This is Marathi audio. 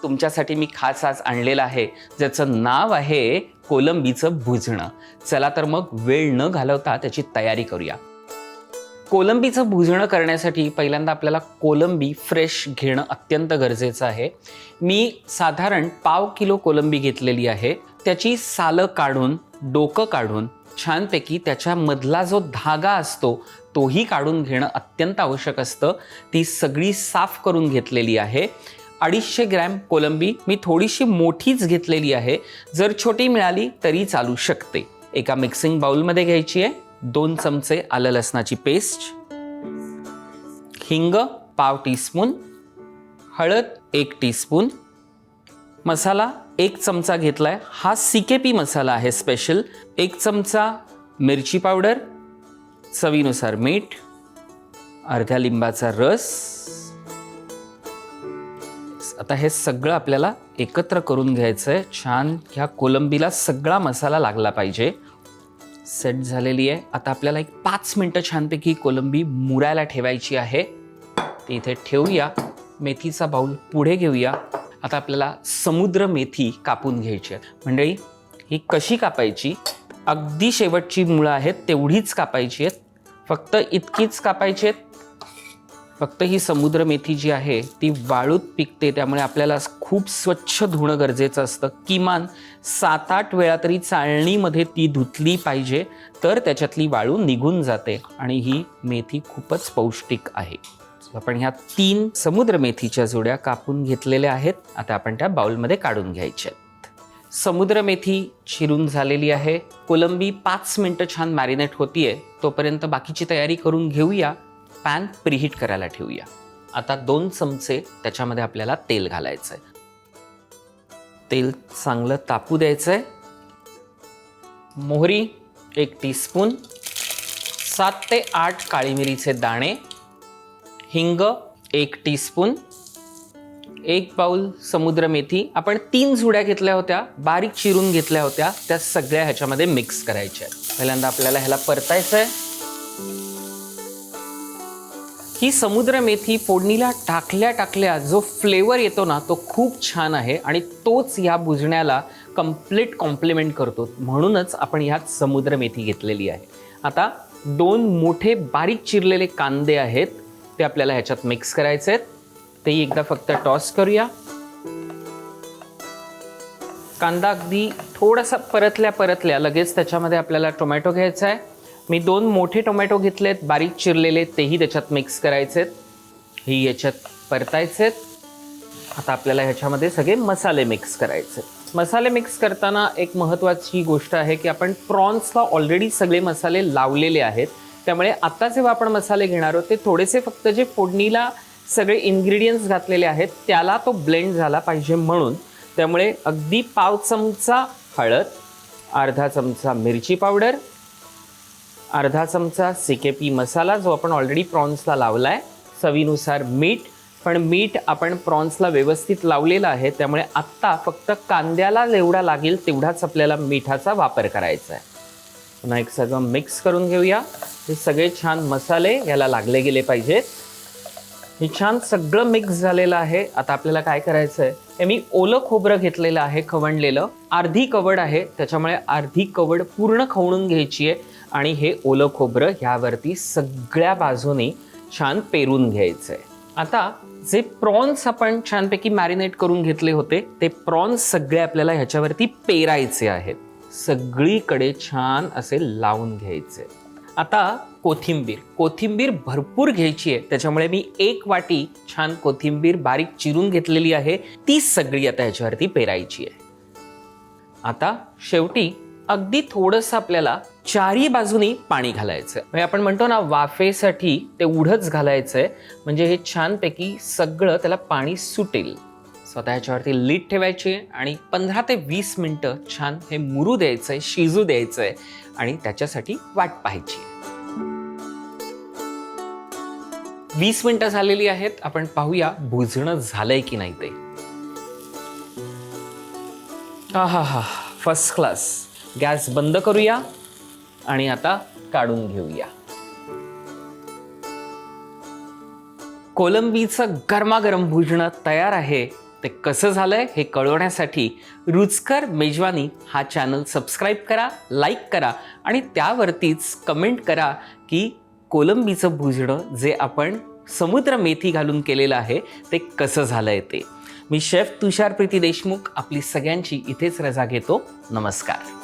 तुमच्यासाठी मी खास आज आणलेलं आहे, ज्याचं नाव आहे कोलंबीचं भुजणं. चला तर मग वेळ न घालवता त्याची तयारी करूया. कोलंबीचं भुजणं करण्यासाठी पहिल्यांदा आपल्याला कोलंबी फ्रेश घेणं अत्यंत गरजेचं आहे. मी साधारण पाव किलो कोलंबी घेतलेली आहे. त्याची सालं काढून, डोकं काढून, छानपैकी त्याच्यामधला जो धागा असतो तोही काढून घेणं अत्यंत आवश्यक असतं. ती सगळी साफ करून घेतलेली आहे. 250 ग्रॅम कोलंबी मी थोडीशी मोठीच घेतलेली आहे. जर छोटी मिळाली तरी चालू शकते. एका मिक्सिंग बाउलमध्ये घ्यायची आहे. 2 चमचे आलं लसणाची पेस्ट, हिंग पाव टीस्पून, हळद 1 टीस्पून, मसाला 1 चमचा घेतलाय. हा CKP मसाला आहे स्पेशल. 1 चमचा मिरची पावडर, चवीनुसार मीठ, अर्ध्या लिंबाचा रस. आता हे सगळं आपल्याला एकत्र करून घ्यायचं आहे. छान ह्या कोलंबीला सगळा मसाला लागला पाहिजे. सेट झालेली आहे. आता आपल्याला एक 5 मिनटं छानपैकी कोलंबी मुरायला ठेवायची आहे. ती इथे ठेवूया. मेथीचा बाऊल पुढे घेऊया. आता आपल्याला समुद्र मेथी कापून घ्यायची आहे. मंडळी, ही कशी कापायची? अगदी शेवटची मुळं आहेत तेवढीच कापायची आहेत. फक्त इतकीच कापायची आहेत. फक्त ही समुद्र मेथी जी आहे ती वाळूत पिकते, त्यामुळे आपल्याला खूप स्वच्छ धुणं गरजेचं असतं. किमान 7-8 वेळा तरी चाळणीमध्ये ती धुतली पाहिजे, तर त्याच्यातली वाळू निघून जाते आणि ही मेथी खूपच पौष्टिक आहे. आपण ह्या 3 समुद्र मेथीच्या जोड्या कापून घेतलेल्या आहेत. आता आपण त्या बाउलमध्ये काढून घ्यायच्या आहेत. समुद्र मेथी चिरून झालेली आहे. कोलंबी 5 मिनटं छान मॅरिनेट होतीये, तोपर्यंत बाकीची तयारी करून घेऊया. पॅन प्रीहीट करायला ठेवूया. आता 2 चमचे त्याच्यामध्ये आपल्याला तेल घालायचं आहे. तेल चांगलं तापू द्यायचं आहे. मोहरी 1 टीस्पून, 7 ते 8 काळी मिरीचे दाणे, हिंग 1 टीस्पून, 1 बाउल समुद्र मेथी. आपण 3 जुड्या घेतल्या होत्या, बारीक चिरून घेतल्या होत्या, त्या सगळ्या ह्याच्यामध्ये मिक्स करायच्या आहेत. पहिल्यांदा आपल्याला ह्याला परतायचं आहे. ही समुद्र मेथी फोडणीला टाकल्या जो फ्लेवर येतो ना तो खूप छान आहे आणि तोच ह्या भुजण्याला कम्प्लीट कॉम्प्लिमेंट करतो. म्हणूनच आपण ह्यात समुद्र मेथी घेतलेली आहे. आता 2 मोठे बारीक चिरलेले कांदे आहेत, ते आपल्याला ह्याच्यात मिक्स करायचे आहेत. तेही एकदा फक्त टॉस करूया. कांदा अगदी थोडासा परतल्या लगेच त्याच्यामध्ये आपल्याला टोमॅटो घ्यायचा आहे. मी 2 मोठे टोमॅटो घेतलेत बारीक चिरलेले, तेही त्याच्यात मिक्स करायचेत. ही याच्यात परतायचेत. आता आपल्याला ह्याच्यामध्ये सगळे मसाले मिक्स करायचे. मसाले मिक्स करताना एक महत्त्वाची गोष्ट आहे की आपण प्रॉन्सला ऑलरेडी सगळे मसाले लावलेले आहेत, त्यामुळे आता जेव्हा आपण मसाले घेणार आहोत ते थोडेसे फक्त जे फोडणीला सगळे इन्ग्रेडियंट्स घातलेले आहेत त्याला तो ब्लेंड झाला पाहिजे म्हणून. त्यामुळे अगदी पाव चमचा हळद, अर्धा चमचा मिरची पावडर, अर्धा चमचा CKP मसाला जो आपण ऑलरेडी प्रॉन्सला लावला आहे, चवीनुसार मीठ. पण मीठ आपण प्रॉन्सला व्यवस्थित लावलेलं आहे, त्यामुळे आत्ता फक्त कांद्याला जेवढा लागेल तेवढाच आपल्याला मिठाचा वापर करायचा आहे. पुन्हा एक सगळं मिक्स करून घेऊया. हे सगळे छान मसाले याला लागले गेले पाहिजेत. हे छान सगळं मिक्स झालेलं आहे. आता आपल्याला काय करायचं आहे, हे मी ओलं खोबरं घेतलेलं आहे खवणलेलं. अर्धी कवड आहे, त्याच्यामुळे अर्धी कवड पूर्ण खवणून घ्यायची आहे आणि हे ओलं खोबरं ह्यावरती सगळ्या बाजूने छान पेरून घ्यायचं आहे. आता जे प्रॉन्स आपण छानपैकी मॅरिनेट करून घेतले होते ते प्रॉन्स सगळे आपल्याला ह्याच्यावरती पेरायचे आहेत. सगळीकडे छान असे लावून घ्यायचे. आता कोथिंबीर भरपूर घ्यायची आहे, त्याच्यामुळे मी 1 वाटी छान कोथिंबीर बारीक चिरून घेतलेली आहे, ती सगळी आता ह्याच्यावरती पेरायची आहे. आता शेवटी अगदी थोडंसं आपल्याला चारी बाजूनी पाणी घालायचं आहे. म्हणजे आपण म्हणतो ना वाफेसाठी तेवढंच घालायचं आहे, म्हणजे हे छानपैकी सगळं त्याला पाणी सुटेल. स्वतः ह्याच्यावरती लीड ठेवायची आणि 15 ते 20 मिनटं छान हे मुरू द्यायचं आहे, शिजू द्यायचं आहे आणि त्याच्यासाठी वाट पाहायची आहे. 20 मिनटं झालेली आहेत. आपण पाहूया भुजणं झालंय की नाही ते. आहा, फर्स्ट क्लास. गॅस बंद करूया आणि आता काढून घेऊया. कोलंबीचं गरमागरम भुजणं तयार आहे. ते कसं झालंय हे कळवण्यासाठी रुचकर मेजवानी हा चॅनल सबस्क्राईब करा, लाईक करा आणि त्यावरतीच कमेंट करा की कोलंबीचं भुजणं जे आपण समुद्र मेथी घालून केलेलं आहे ते कसं झालंय ते. मी शेफ तुषार प्रीती देशमुख आपली सगळ्यांची इथेच रजा घेतो. नमस्कार.